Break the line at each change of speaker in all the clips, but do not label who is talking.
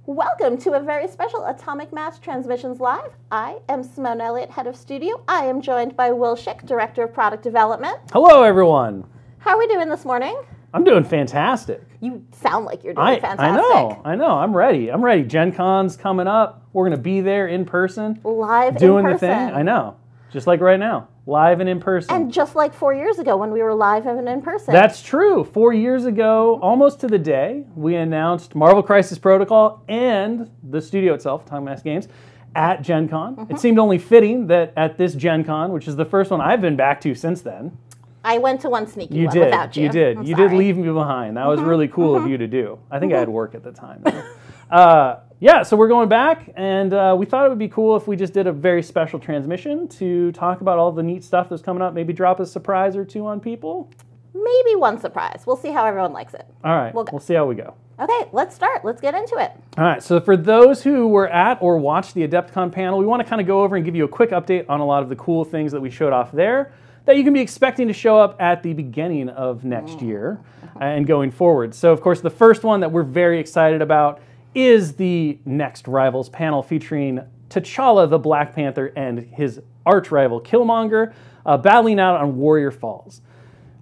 Welcome to a very special Atomic Mass Transmissions Live. I am Simone Elliott, head of studio. I am joined by Will Schick, director of product development.
Hello, everyone.
How are we doing this morning?
I'm doing fantastic.
You sound like you're doing fantastic.
I know. I'm ready. Gen Con's coming up. We're going to be there in person.
Live
doing
in
the
person.
thing. I know. Just like right now. Live and in person.
And just like 4 years ago when we were live and in person.
That's true. 4 years ago, almost to the day, we announced Marvel Crisis Protocol and the studio itself, Atomic Mass Games, at Gen Con. It seemed only fitting that at this Gen Con, which is the first one I've been back to since then.
I went to one sneaky one without you.
You did. You did leave me behind. That was really cool of you to do. I think I had work at the time. Yeah, so we're going back, and we thought it would be cool if we just did a very special transmission to talk about all the neat stuff that's coming up, maybe drop a surprise or two on people.
Maybe one surprise. We'll see how everyone likes it.
All right, we'll see how we go.
Okay, let's start. Let's get into it.
All right, so for those who were at or watched the Adepticon panel, we want to kind of go over and give you a quick update on a lot of the cool things that we showed off there that you can be expecting to show up at the beginning of next year and going forward. So, of course, the first one that we're very excited about is the next Rivals panel featuring T'Challa the Black Panther and his arch-rival Killmonger battling out on Warrior Falls.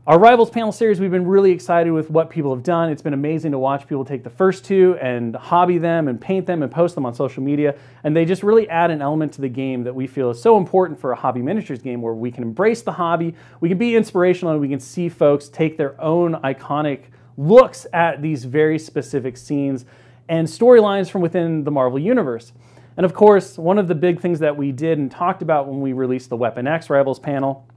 Our Rivals panel series, we've been really excited with what people have done. It's been amazing to watch people take the first two and hobby them and paint them and post them on social media, and they just really add an element to the game that we feel is so important for a hobby miniatures game where we can embrace the hobby, we can be inspirational, and we can see folks take their own iconic looks at these very specific scenes and storylines from within the Marvel Universe. And of course, one of the big things that we did and talked about when we released the Weapon X Rivals panel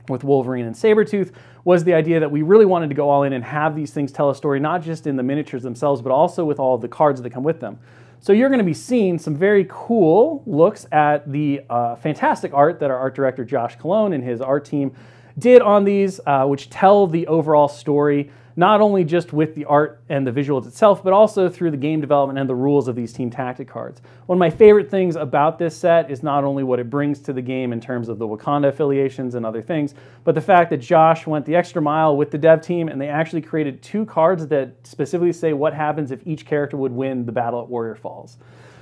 with Wolverine and Sabretooth was the idea that we really wanted to go all in and have these things tell a story, not just in the miniatures themselves, but also with all of the cards that come with them. So you're going to be seeing some very cool looks at the fantastic art that our art director Josh Colon and his art team did on these, which tell the overall story, not only just with the art and the visuals itself, but also through the game development and the rules of these team tactic cards. One of my favorite things about this set is not only what it brings to the game in terms of the Wakanda affiliations and other things, but the fact that Josh went the extra mile with the dev team and they actually created two cards that specifically say what happens if each character would win the battle at Warrior Falls.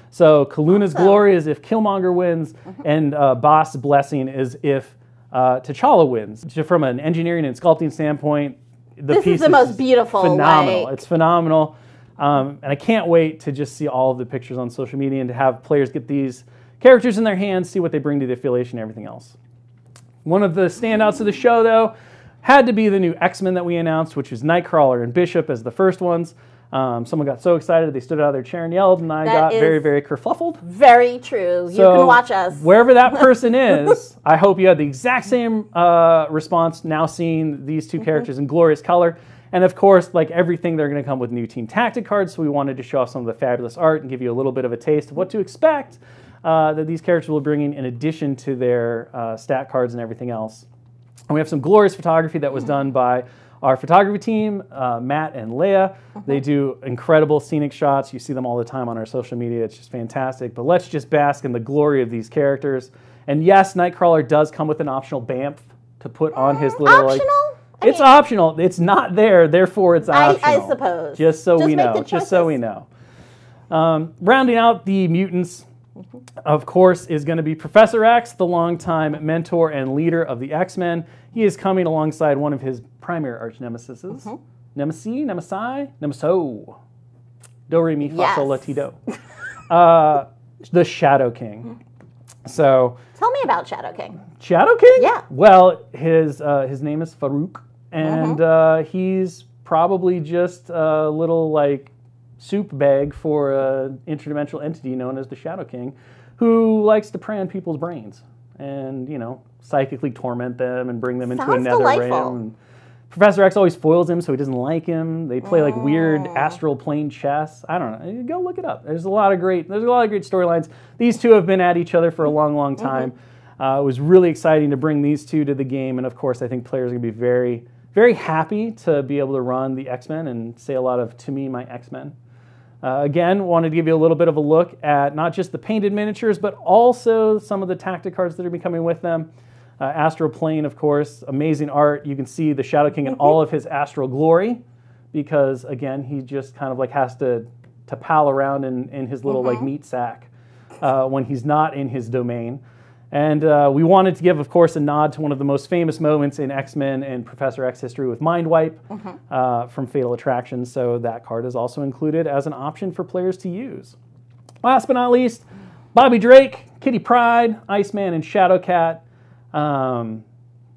So Kaluna's Glory is if Killmonger wins, and Boss' Blessing is if T'Challa wins. From an engineering and sculpting standpoint,
this is the most beautiful.
Phenomenal. It's phenomenal. And I can't wait to just see all of the pictures on social media and to have players get these characters in their hands, see what they bring to the affiliation and everything else. One of the standouts of the show, though, had to be the new X-Men that we announced, which was Nightcrawler and Bishop as the first ones. Someone got so excited they stood out of their chair and yelled, and I got very, very kerfluffled.
Very true. You can watch us.
Wherever that person is, I hope you had the exact same response now seeing these two characters in glorious color. And of course, like everything, they're going to come with new team tactic cards, so we wanted to show off some of the fabulous art and give you a little bit of a taste of what to expect that these characters will bring in addition to their stat cards and everything else. And we have some glorious photography that was done by our photography team, Matt and Leia. They do incredible scenic shots. You see them all the time on our social media. It's just fantastic. But let's just bask in the glory of these characters. And yes, Nightcrawler does come with an optional BAMF to put on his little...
Optional?
It's optional. It's not there, therefore it's optional.
I suppose.
Just so we know. Just so we know. Rounding out the mutants, of course, is going to be Professor X, the longtime mentor and leader of the X-Men. He is coming alongside one of his primary arch nemesis. Nemeso. Do, re, mi, fa, sol, la, ti, do. The Shadow King. So,
tell me about Shadow King.
Shadow King?
Yeah.
Well, his name is Farouk, and he's probably just a little like soup bag for an interdimensional entity known as the Shadow King, who likes to prey on people's brains and, you know, psychically torment them and bring them into a nether realm. Professor X always foils him, so he doesn't like him. They play like weird astral plane chess. I don't know. Go look it up. There's a lot of great storylines. These two have been at each other for a long, long time. It was really exciting to bring these two to the game, and of course, I think players are going to be very, very happy to be able to run the X-Men and say a lot of "to me, my X-Men." Again, wanted to give you a little bit of a look at not just the painted miniatures, but also some of the tactic cards that are going to be coming with them. Astral Plane, of course, amazing art. You can see the Shadow King in all of his astral glory because, again, he just kind of like has to to pal around in his little like meat sack when he's not in his domain. And we wanted to give, of course, a nod to one of the most famous moments in X-Men and Professor X history with Mind Wipe from Fatal Attraction. So that card is also included as an option for players to use. Last but not least, Bobby Drake, Kitty Pryde, Iceman, and Shadowcat.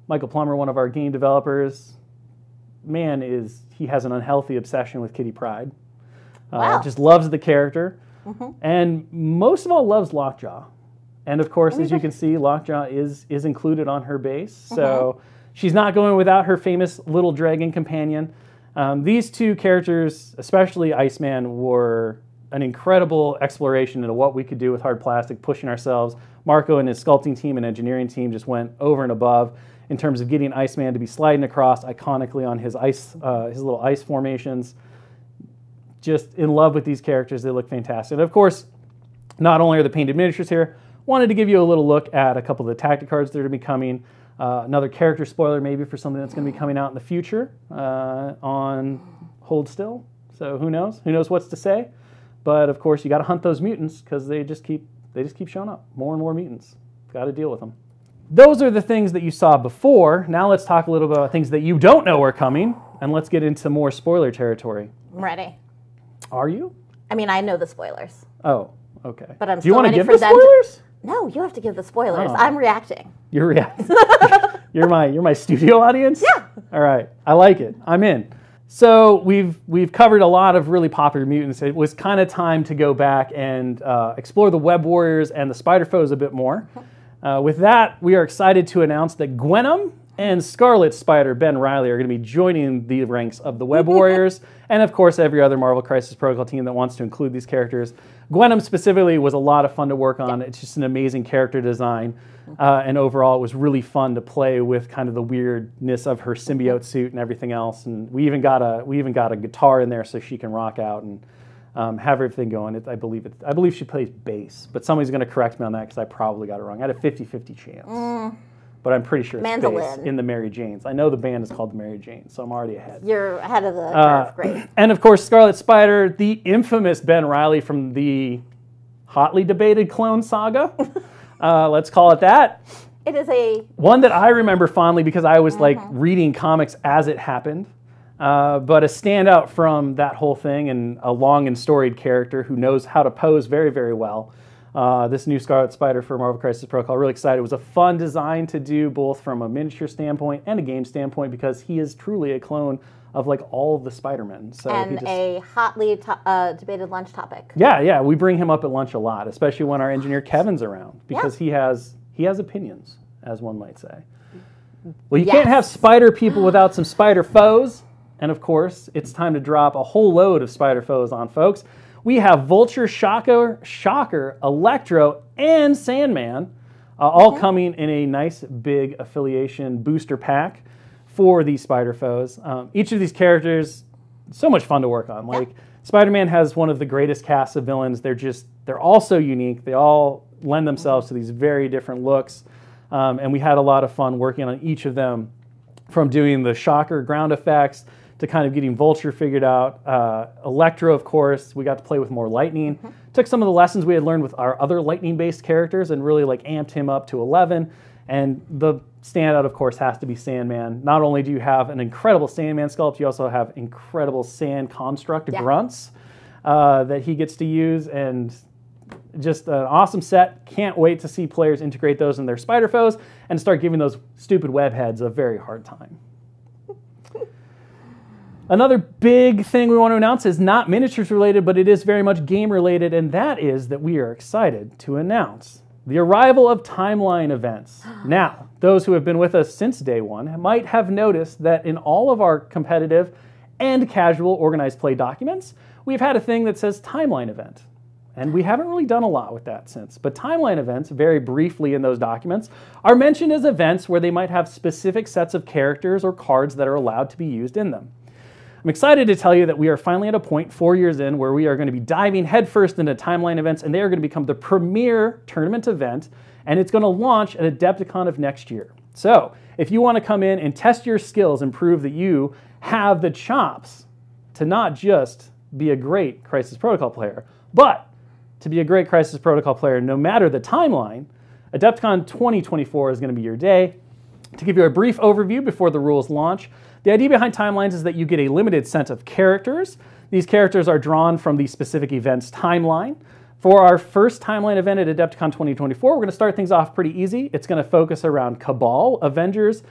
Michael Plummer, one of our game developers, man, he has an unhealthy obsession with Kitty Pryde.
Wow.
Just loves the character. And most of all loves Lockjaw. And of course, as you can see, Lockjaw is included on her base. So she's not going without her famous little dragon companion. These two characters, especially Iceman, were an incredible exploration into what we could do with hard plastic, pushing ourselves. Marco and his sculpting team and engineering team just went over and above in terms of getting Iceman to be sliding across iconically on his little ice formations. Just in love with these characters. They look fantastic. And of course, not only are the painted miniatures here, wanted to give you a little look at a couple of the tactic cards that are going to be coming. Another character spoiler maybe for something that's going to be coming out in the future on Hold Still. So who knows? Who knows what's to say? But of course, you got to hunt those mutants because they just keep showing up. More and more mutants. Got to deal with them. Those are the things that you saw before. Now let's talk a little bit about things that you don't know are coming, and let's get into more spoiler territory.
I'm ready.
Are you?
I mean, I know the spoilers.
Oh, okay.
But I'm
Do you
still
want to
ready
give
for
the
them to-
spoilers?
No, you have to give the spoilers.
Oh.
I'm reacting.
You're reacting. You're my studio audience?
Yeah.
All right. I like it. I'm in. So we've covered a lot of really popular mutants. It was kind of time to go back and explore the Web Warriors and the Spider Foes a bit more. With that, we are excited to announce that Gwenom and Scarlet Spider Ben Reilly are going to be joining the ranks of the Web Warriors, and of course every other Marvel Crisis Protocol team that wants to include these characters. Gwenom specifically was a lot of fun to work on. It's just an amazing character design, and overall it was really fun to play with kind of the weirdness of her symbiote suit and everything else. And we even got a guitar in there so she can rock out and have everything going. I believe she plays bass, but somebody's going to correct me on that because I probably got it wrong. I had a 50-50 chance. But I'm pretty sure it's bass in the Mary Janes. I know the band is called the Mary Janes, so I'm already ahead.
You're ahead of the curve. Great.
And of course, Scarlet Spider, the infamous Ben Reilly from the hotly debated Clone Saga. Let's call it that.
It is
one that I remember fondly because I was like reading comics as it happened. But a standout from that whole thing and a long and storied character who knows how to pose very, very well. This new Scarlet Spider for Marvel Crisis Protocol, really excited. It was a fun design to do both from a miniature standpoint and a game standpoint because he is truly a clone of like all of the Spider-Men. So
and a hotly debated lunch topic.
Yeah, we bring him up at lunch a lot, especially when our engineer Kevin's around because he has opinions, as one might say. Well, you can't have spider people without some spider foes. And of course, it's time to drop a whole load of spider foes on folks. We have Vulture, Shocker, Electro, and Sandman all coming in a nice big affiliation booster pack for these spider foes. Each of these characters, so much fun to work on. Like Spider-Man has one of the greatest casts of villains. They're all so unique. They all lend themselves to these very different looks. And we had a lot of fun working on each of them, from doing the Shocker ground effects to kind of getting Vulture figured out. Electro, of course, we got to play with more lightning. Took some of the lessons we had learned with our other lightning-based characters and really like amped him up to 11. And the standout, of course, has to be Sandman. Not only do you have an incredible Sandman sculpt, you also have incredible sand construct grunts that he gets to use, and just an awesome set. Can't wait to see players integrate those in their spider foes and start giving those stupid web heads a very hard time. Another big thing we want to announce is not miniatures related, but it is very much game related, and that is that we are excited to announce the arrival of timeline events. Now, those who have been with us since day one might have noticed that in all of our competitive and casual organized play documents, we've had a thing that says timeline event. And we haven't really done a lot with that since. But timeline events, very briefly in those documents, are mentioned as events where they might have specific sets of characters or cards that are allowed to be used in them. I'm excited to tell you that we are finally at a point 4 years in where we are going to be diving headfirst into timeline events, and they are going to become the premier tournament event, and it's going to launch at Adepticon of next year. So if you want to come in and test your skills and prove that you have the chops to not just be a great Crisis Protocol player. But to be a great Crisis Protocol player, no matter the timeline, Adepticon 2024 is going to be your day. To give you a brief overview before the rules launch, the idea behind timelines is that you get a limited set of characters. These characters are drawn from the specific event's timeline. For our first timeline event at Adepticon 2024, we're going to start things off pretty easy. It's going to focus around Cabal, Avengers,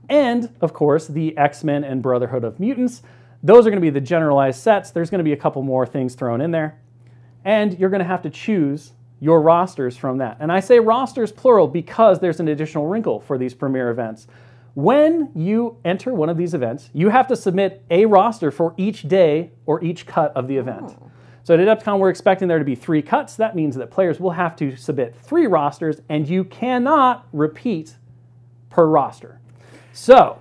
and, of course, the X-Men and Brotherhood of Mutants. Those are going to be the generalized sets. There's going to be a couple more things thrown in there. And you're going to have to choose your rosters from that. And I say rosters plural because there's an additional wrinkle for these premier events. When you enter one of these events, you have to submit a roster for each day or each cut of the event. So at Adepticon, we're expecting there to be 3 cuts. That means that players will have to submit 3 rosters, and you cannot repeat per roster. So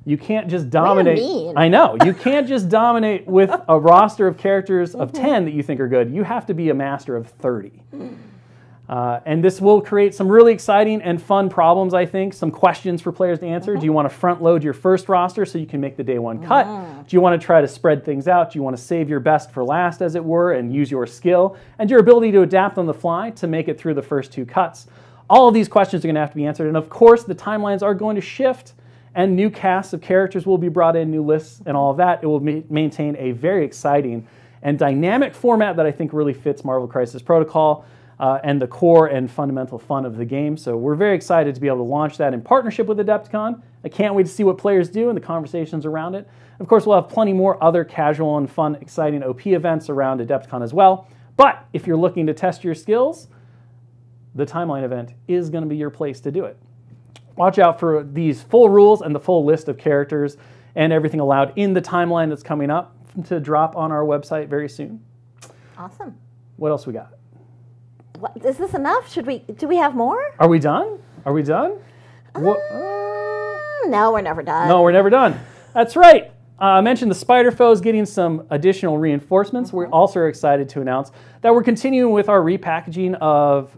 you can't just dominate. I know. You can't just dominate with a roster of characters of 10 that you think are good. You have to be a master of 30. And this will create some really exciting and fun problems, I think. Some questions for players to answer. Do you want to front load your first roster so you can make the day 1 cut? Do you want to try to spread things out? Do you want to save your best for last, as it were, and use your skill and your ability to adapt on the fly to make it through the first 2 cuts? All of these questions are going to have to be answered. And of course, the timelines are going to shift, and new casts of characters will be brought in, new lists and all of that. It will maintain a very exciting and dynamic format that I think really fits Marvel Crisis Protocol and the core and fundamental fun of the game. So we're very excited to be able to launch that in partnership with Adepticon. I can't wait to see what players do and the conversations around it. Of course, we'll have plenty more other casual and fun, exciting OP events around Adepticon as well. But if you're looking to test your skills, the timeline event is going to be your place to do it. Watch out for these full rules and the full list of characters and everything allowed in the timeline that's coming up to drop on our website very soon.
Awesome.
What else we got?
What, is this enough? Do we have more?
Are we done? Are we done?
No, we're never done.
No, we're never done. That's right. I mentioned the Spider Foes getting some additional reinforcements. We also are excited to announce that we're continuing with our repackaging of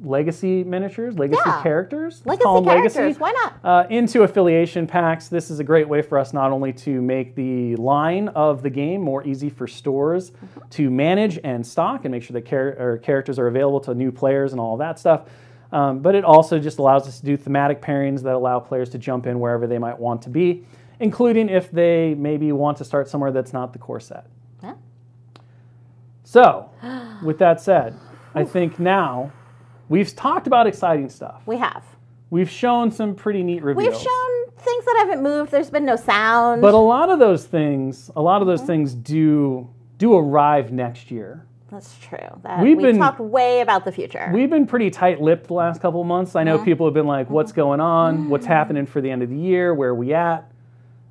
legacy miniatures, legacy characters.
Legacy characters, why not?
Into affiliation packs. This is a great way for us not only to make the line of the game more easy for stores to manage and stock and make sure that characters are available to new players and all of that stuff, but it also just allows us to do thematic pairings that allow players to jump in wherever they might want to be, including if they maybe want to start somewhere that's not the core set.
Yeah.
So, with that said, I think now we've talked about exciting stuff.
We have.
We've shown some pretty neat reveals.
We've shown things that haven't moved. There's been no sound.
But a lot of those things do arrive next year.
That's true. We talked way about the future.
We've been pretty tight-lipped the last couple of months. I know people have been like, what's going on? What's happening for the end of the year? Where are we at?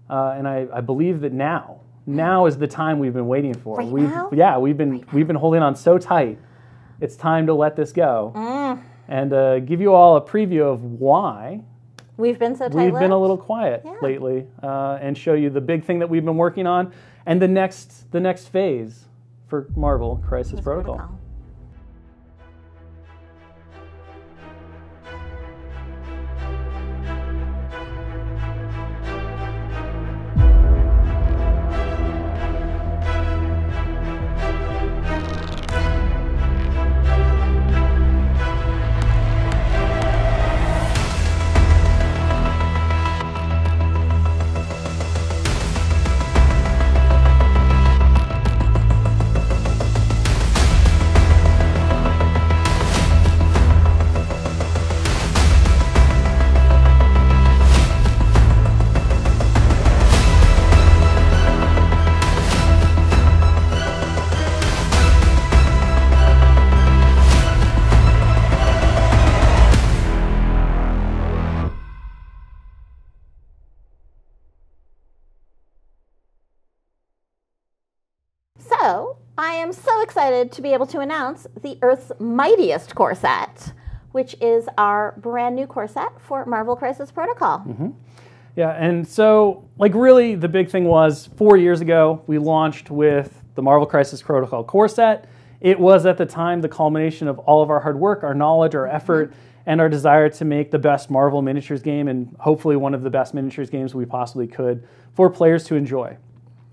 And I believe that now is the time we've been waiting for. We've been holding on so tight. It's time to let this go and give you all a preview of why
we've been so tight.
We've been a little quiet lately, and show you the big thing that we've been working on and the next phase for Marvel Crisis Protocol.
So, I am so excited to be able to announce the Earth's Mightiest core set, which is our brand new core set for Marvel Crisis Protocol.
Yeah, and so, really the big thing was 4 years ago, we launched with the Marvel Crisis Protocol core set. It was at the time the culmination of all of our hard work, our knowledge, our effort, and our desire to make the best Marvel miniatures game and hopefully one of the best miniatures games we possibly could for players to enjoy.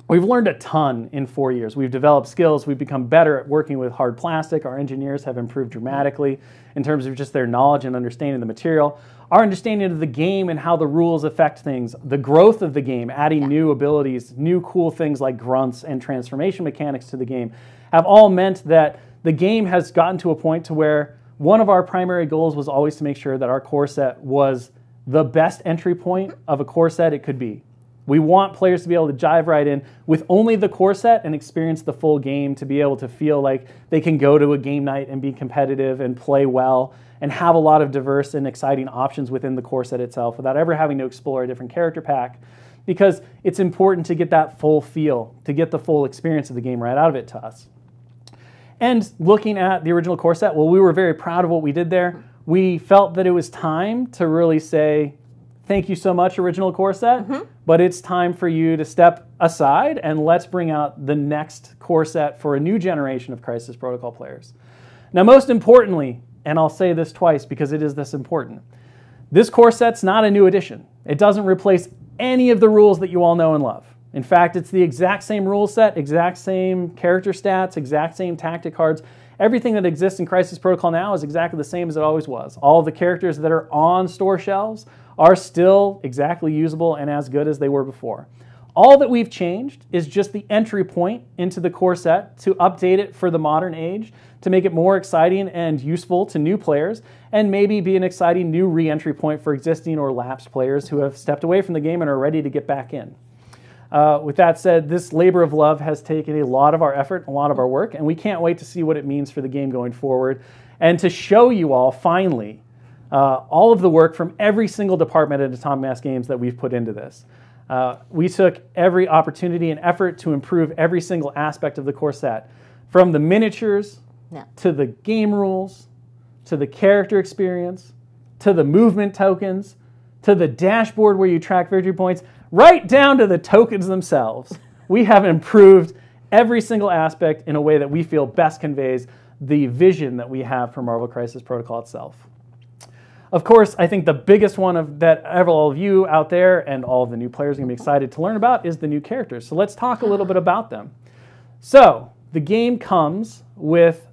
We've learned a ton in 4 years. We've developed skills. We've become better at working with hard plastic. Our engineers have improved dramatically in terms of just their knowledge and understanding of the material. Our understanding of the game and how the rules affect things, the growth of the game, adding new abilities, new cool things like grunts and transformation mechanics to the game, have all meant that the game has gotten to a point to where one of our primary goals was always to make sure that our core set was the best entry point of a core set it could be. We want players to be able to jive right in with only the core set and experience the full game, to be able to feel like they can go to a game night and be competitive and play well and have a lot of diverse and exciting options within the core set itself without ever having to explore a different character pack, because it's important to get that full feel, to get the full experience of the game right out of it to us. And looking at the original core set, well, we were very proud of what we did there. We felt that it was time to really say, thank you so much, original core set, but it's time for you to step aside and let's bring out the next core set for a new generation of Crisis Protocol players. Now, most importantly, and I'll say this twice because it is this important, this core set's not a new addition. It doesn't replace any of the rules that you all know and love. In fact, it's the exact same rule set, exact same character stats, exact same tactic cards. Everything that exists in Crisis Protocol now is exactly the same as it always was. All of the characters that are on store shelves are still exactly usable and as good as they were before. All that we've changed is just the entry point into the core set, to update it for the modern age, to make it more exciting and useful to new players, and maybe be an exciting new re-entry point for existing or lapsed players who have stepped away from the game and are ready to get back in. With that said, this labor of love has taken a lot of our effort, a lot of our work, and we can't wait to see what it means for the game going forward, and to show you all, finally, all of the work from every single department at Atomic Mass Games that we've put into this. We took every opportunity and effort to improve every single aspect of the core set, from the miniatures, to the game rules, to the character experience, to the movement tokens, to the dashboard where you track victory points, right down to the tokens themselves. We have improved every single aspect in a way that we feel best conveys the vision that we have for Marvel Crisis Protocol itself. Of course, I think the biggest one that all of you out there and all of the new players are going to be excited to learn about is the new characters. So let's talk a little bit about them. So the game comes with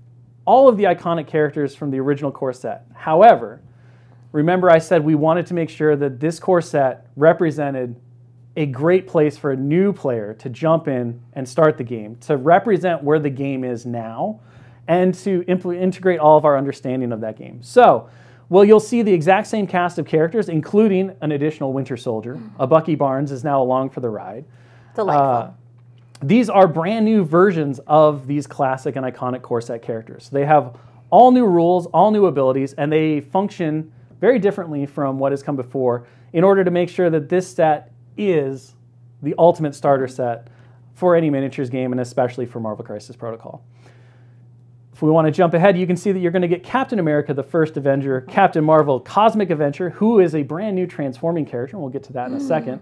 all of the iconic characters from the original core set. However, remember I said we wanted to make sure that this core set represented a great place for a new player to jump in and start the game, to represent where the game is now, and to integrate all of our understanding of that game. So, well, you'll see the exact same cast of characters, including an additional Winter Soldier. A Bucky Barnes is now along for the ride.
Delightful.
These are brand new versions of these classic and iconic core set characters. They have all new rules, all new abilities, and they function very differently from what has come before in order to make sure that this set is the ultimate starter set for any miniatures game, and especially for Marvel Crisis Protocol. If we want to jump ahead, you can see that you're going to get Captain America, the First Avenger, Captain Marvel, Cosmic Avenger, who is a brand new transforming character, and we'll get to that in a second.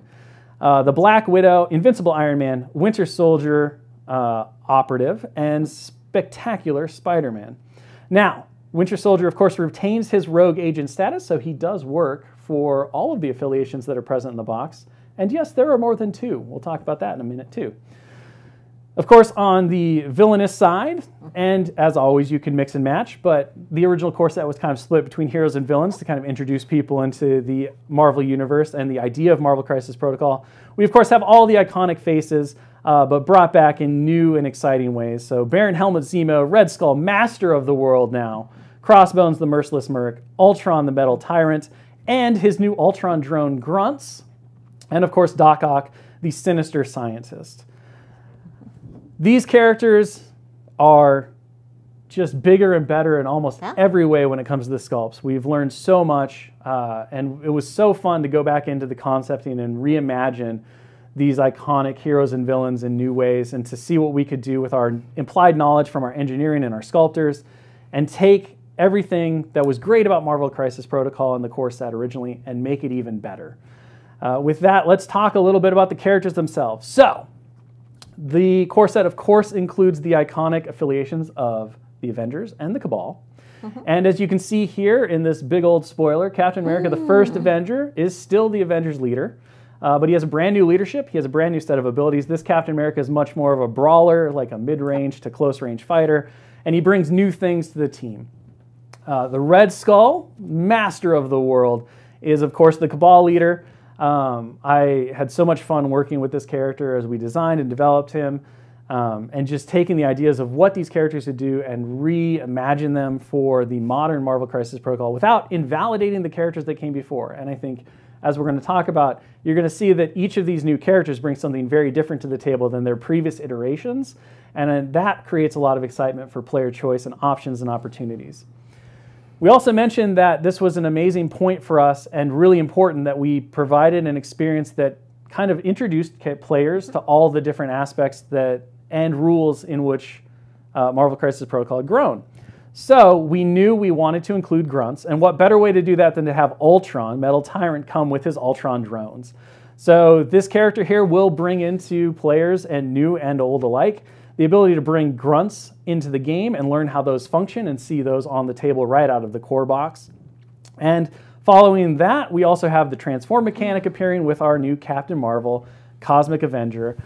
The Black Widow, Invincible Iron Man, Winter Soldier Operative, and Spectacular Spider-Man. Now, Winter Soldier, of course, retains his rogue agent status, so he does work for all of the affiliations that are present in the box. And yes, there are more than two. We'll talk about that in a minute, too. Of course, on the villainous side, and as always, you can mix and match, but the original core set was kind of split between heroes and villains to kind of introduce people into the Marvel Universe and the idea of Marvel Crisis Protocol. We, of course, have all the iconic faces, but brought back in new and exciting ways. So Baron Helmut Zemo, Red Skull, Master of the World now, Crossbones the Merciless Merc, Ultron the Metal Tyrant, and his new Ultron drone Grunts, and of course Doc Ock, the Sinister Scientist. These characters are just bigger and better in almost every way when it comes to the sculpts. We've learned so much, and it was so fun to go back into the concepting and reimagine these iconic heroes and villains in new ways, and to see what we could do with our implied knowledge from our engineering and our sculptors, and take everything that was great about Marvel Crisis Protocol and the core set originally and make it even better. With that, let's talk a little bit about the characters themselves. So, the core set, of course, includes the iconic affiliations of the Avengers and the Cabal. And as you can see here in this big old spoiler, Captain America, the First Avenger, is still the Avengers leader. But he has a brand new leadership. He has a brand new set of abilities. This Captain America is much more of a brawler, like a mid-range to close-range fighter, and he brings new things to the team. The Red Skull, master of the world, is of course the Cabal leader. I had so much fun working with this character as we designed and developed him, and just taking the ideas of what these characters would do and reimagine them for the modern Marvel Crisis Protocol without invalidating the characters that came before. And I think, as we're going to talk about, you're going to see that each of these new characters brings something very different to the table than their previous iterations, and that creates a lot of excitement for player choice and options and opportunities. We also mentioned that this was an amazing point for us and really important that we provided an experience that kind of introduced players to all the different aspects that and rules in which Marvel Crisis Protocol had grown. So we knew we wanted to include grunts, and what better way to do that than to have Ultron, Metal Tyrant, come with his Ultron drones. So this character here will bring into players, and new and old alike, the ability to bring grunts into the game and learn how those function and see those on the table right out of the core box. And following that, we also have the transform mechanic appearing with our new Captain Marvel, Cosmic Avenger.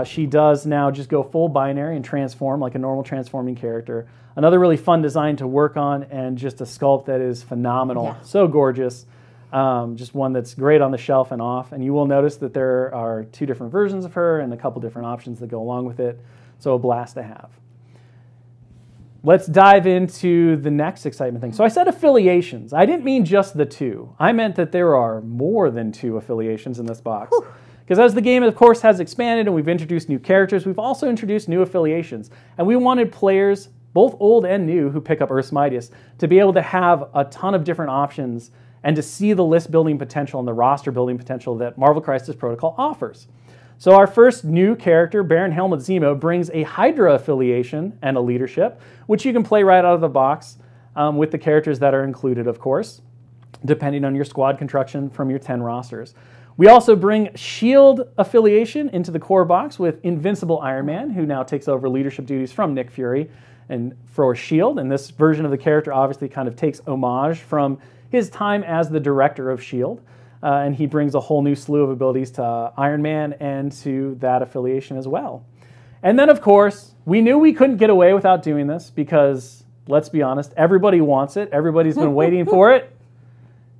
She does now just go full binary and transform like a normal transforming character. Another really fun design to work on, and just a sculpt that is phenomenal. Yeah. So gorgeous. Just one that's great on the shelf and off. And you will notice that there are 2 different versions of her and a couple different options that go along with it. So a blast to have. Let's dive into the next excitement thing. So I said affiliations. I didn't mean just the 2. I meant that there are more than 2 affiliations in this box. Because as the game, of course, has expanded and we've introduced new characters, we've also introduced new affiliations. And we wanted players, both old and new, who pick up Earth's Mightiest, to be able to have a ton of different options and to see the list building potential and the roster building potential that Marvel Crisis Protocol offers. So our first new character, Baron Helmut Zemo, brings a Hydra affiliation and a leadership, which you can play right out of the box with the characters that are included, of course, depending on your squad construction from your 10 rosters. We also bring S.H.I.E.L.D. affiliation into the core box with Invincible Iron Man, who now takes over leadership duties from Nick Fury and for S.H.I.E.L.D. And this version of the character obviously kind of takes homage from his time as the director of S.H.I.E.L.D. And he brings a whole new slew of abilities to Iron Man and to that affiliation as well. And then, of course, we knew we couldn't get away without doing this because, let's be honest, everybody wants it. Everybody's been waiting for it.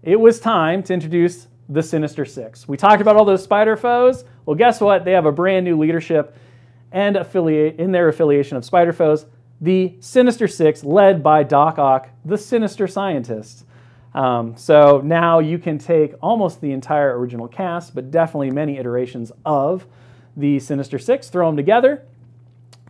It was time to introduce the Sinister Six. We talked about all those spider foes. Well, guess what? They have a brand new leadership and affiliate in their affiliation of spider foes, the Sinister Six, led by Doc Ock, the Sinister Scientist. So now you can take almost the entire original cast, but definitely many iterations of the Sinister Six, throw them together,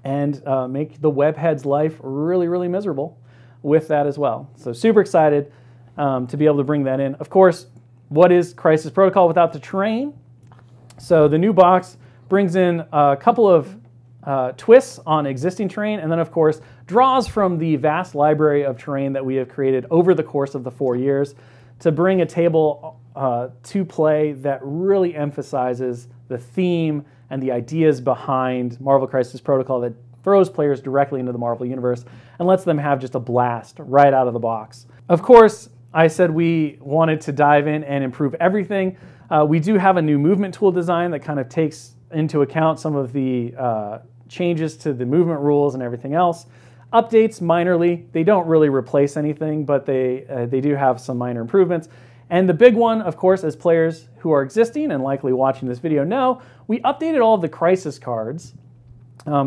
and make the webhead's life really, really miserable with that as well. So super excited to be able to bring that in. Of course, what is Crisis Protocol without the terrain? So the new box brings in a couple of twists on existing terrain, and then of course draws from the vast library of terrain that we have created over the course of the 4 years to bring a table to play that really emphasizes the theme and the ideas behind Marvel Crisis Protocol, that throws players directly into the Marvel Universe and lets them have just a blast right out of the box. Of course, I said we wanted to dive in and improve everything. We do have a new movement tool design that kind of takes into account some of the changes to the movement rules and everything else. Updates minorly. They don't really replace anything, but they do have some minor improvements. And the big one, of course, as players who are existing and likely watching this video know, we updated all of the crisis cards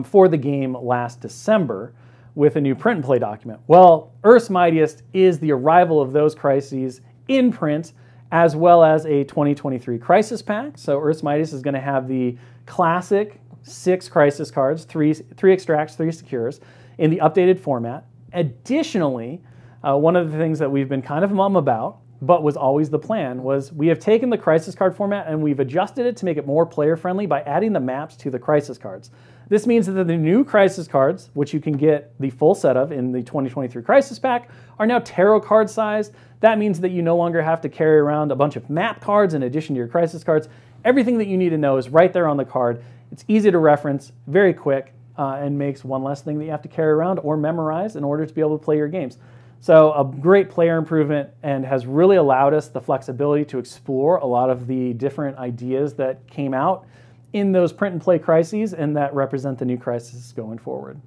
for the game last December with a new print and play document. Well, Earth's Mightiest is the arrival of those crises in print, as well as a 2023 crisis pack. So Earth's Mightiest is going to have the classic 6 crisis cards, 3 extracts, 3 secures, in the updated format. Additionally, one of the things that we've been kind of mum about, but was always the plan, was we have taken the crisis card format and we've adjusted it to make it more player friendly by adding the maps to the crisis cards. This means that the new crisis cards, which you can get the full set of in the 2023 crisis pack, are now tarot card sized. That means that you no longer have to carry around a bunch of map cards in addition to your crisis cards. Everything that you need to know is right there on the card. It's easy to reference, very quick, and makes one less thing that you have to carry around or memorize in order to be able to play your games. So a great player improvement and has really allowed us the flexibility to explore a lot of the different ideas that came out in those print and play crises and that represent the new crisis going forward.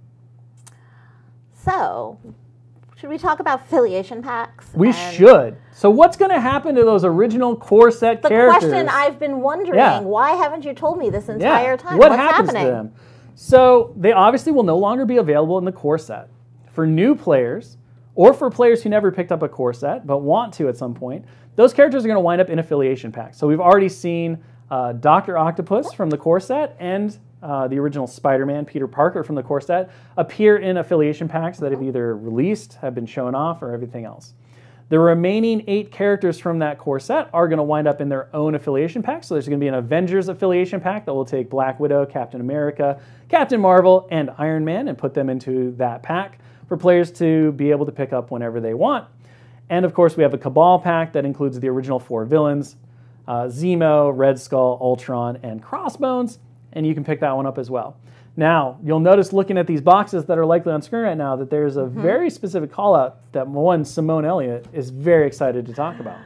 So, should we talk about affiliation packs?
We should. So what's going to happen to those original core set characters?
The question I've been wondering, why haven't you told me this entire time?
What
What's
happens
happening?
to them? So they obviously will no longer be available in the core set. For new players, or for players who never picked up a core set but want to at some point, those characters are going to wind up in affiliation packs. So we've already seen Dr. Octopus from the core set and the original Spider-Man, Peter Parker from the core set, appear in affiliation packs that have either released, have been shown off, or everything else. The remaining 8 characters from that core set are going to wind up in their own affiliation pack. So there's going to be an Avengers affiliation pack that will take Black Widow, Captain America, Captain Marvel, and Iron Man and put them into that pack for players to be able to pick up whenever they want. And of course, we have a Cabal pack that includes the original 4 villains, Zemo, Red Skull, Ultron, and Crossbones, and you can pick that one up as well. Now, you'll notice looking at these boxes that are likely on screen right now that there's a very specific call out that one Simone Elliott is very excited to talk about.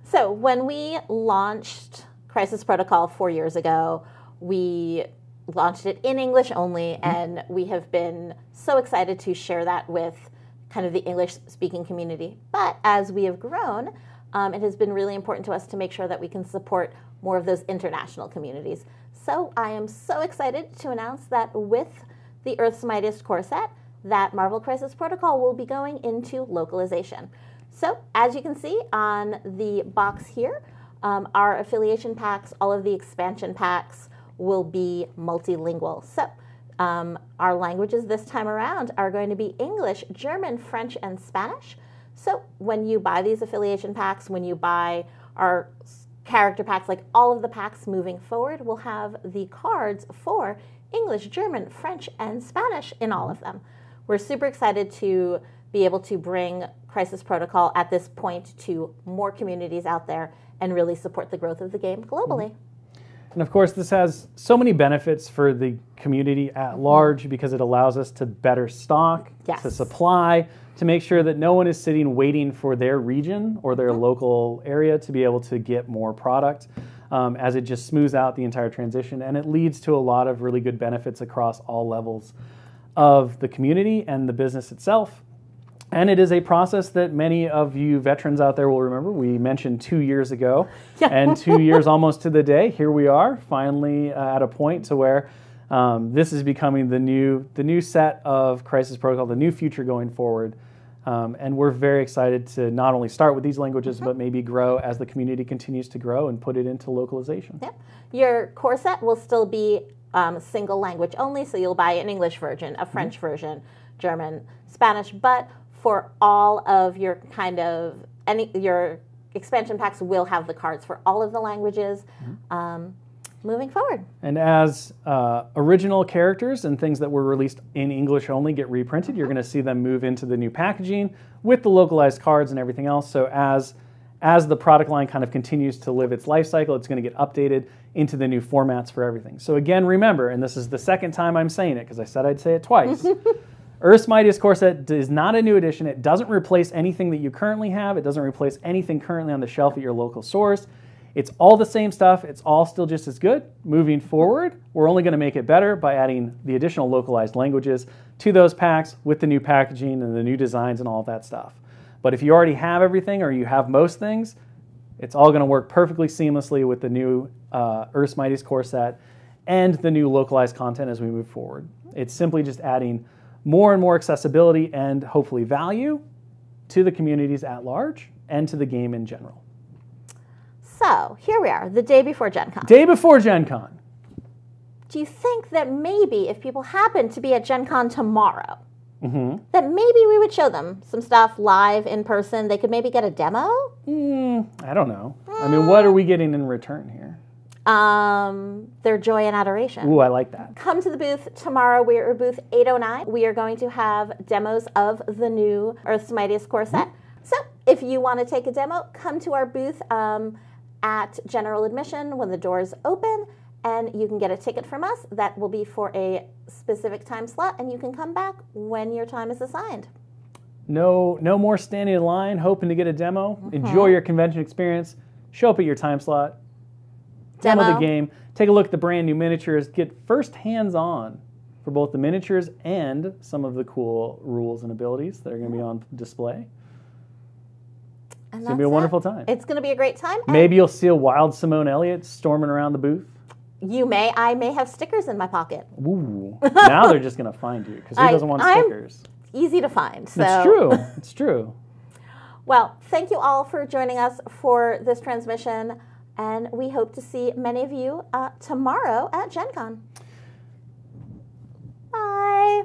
So when we launched Crisis Protocol 4 years ago, we launched it in English only, and we have been so excited to share that with kind of the English-speaking community. But as we have grown, it has been really important to us to make sure that we can support more of those international communities. So I am so excited to announce that with the Earth's Mightiest core set, that Marvel Crisis Protocol will be going into localization. So as you can see on the box here, our affiliation packs, all of the expansion packs will be multilingual. So our languages this time around are going to be English, German, French, and Spanish. So when you buy these affiliation packs, when you buy our character packs, like all of the packs moving forward, will have the cards for English, German, French, and Spanish in all of them. We're super excited to be able to bring Crisis Protocol at this point to more communities out there and really support the growth of the game globally.
And of course, this has so many benefits for the community at large because it allows us to better stock, to supply, to make sure that no one is sitting waiting for their region or their local area to be able to get more product, as it just smooths out the entire transition. And it leads to a lot of really good benefits across all levels of the community and the business itself. And it is a process that many of you veterans out there will remember. We mentioned 2 years ago, and 2 years almost to the day, here we are, finally at a point to where this is becoming the new set of Crisis Protocol, the new future going forward. And we're very excited to not only start with these languages, but maybe grow as the community continues to grow and put it into localization.
Yep. Your core set will still be single language only, so you'll buy an English version, a French version, German, Spanish, but for all of your your expansion packs will have the cards for all of the languages moving forward.
And as original characters and things that were released in English only get reprinted, you're going to see them move into the new packaging with the localized cards and everything else. So as the product line kind of continues to live its life cycle, it's going to get updated into the new formats for everything. So again, remember, and this is the second time I'm saying it because I said I'd say it twice, Earth's Mightiest core set is not a new addition. It doesn't replace anything that you currently have. It doesn't replace anything currently on the shelf at your local source. It's all the same stuff. It's all still just as good. Moving forward, we're only going to make it better by adding the additional localized languages to those packs with the new packaging and the new designs and all of that stuff. But if you already have everything or you have most things, it's all going to work perfectly seamlessly with the new Earth's Mightiest core set and the new localized content as we move forward. It's simply just adding more and more accessibility and hopefully value to the communities at large and to the game in general.
So here we are, the day before Gen Con.
Day before Gen Con.
Do you think that maybe if people happen to be at Gen Con tomorrow, that maybe we would show them some stuff live in person? They could maybe get a demo?
I don't know. I mean, what are we getting in return here?
Their joy and adoration.
Ooh, I like that.
Come to the booth tomorrow. We are at booth 809. We are going to have demos of the new Earth's Mightiest core set. So if you want to take a demo, come to our booth at general admission when the doors open, and you can get a ticket from us. That will be for a specific time slot, and you can come back when your time is assigned.
No more standing in line hoping to get a demo. Enjoy your convention experience. Show up at your time slot. Demo the game. Take a look at the brand new miniatures. Get first hands-on for both the miniatures and some of the cool rules and abilities that are going to be on display. It's going to be a wonderful time.
It's going to be a great time.
Maybe you'll see a wild Simone Elliott storming around the booth.
I may have stickers in my pocket.
Ooh. Now they're just going to find you because who doesn't want stickers?
Easy to find. So.
It's true. It's true.
Well, thank you all for joining us for this transmission, and we hope to see many of you tomorrow at Gen Con. Bye.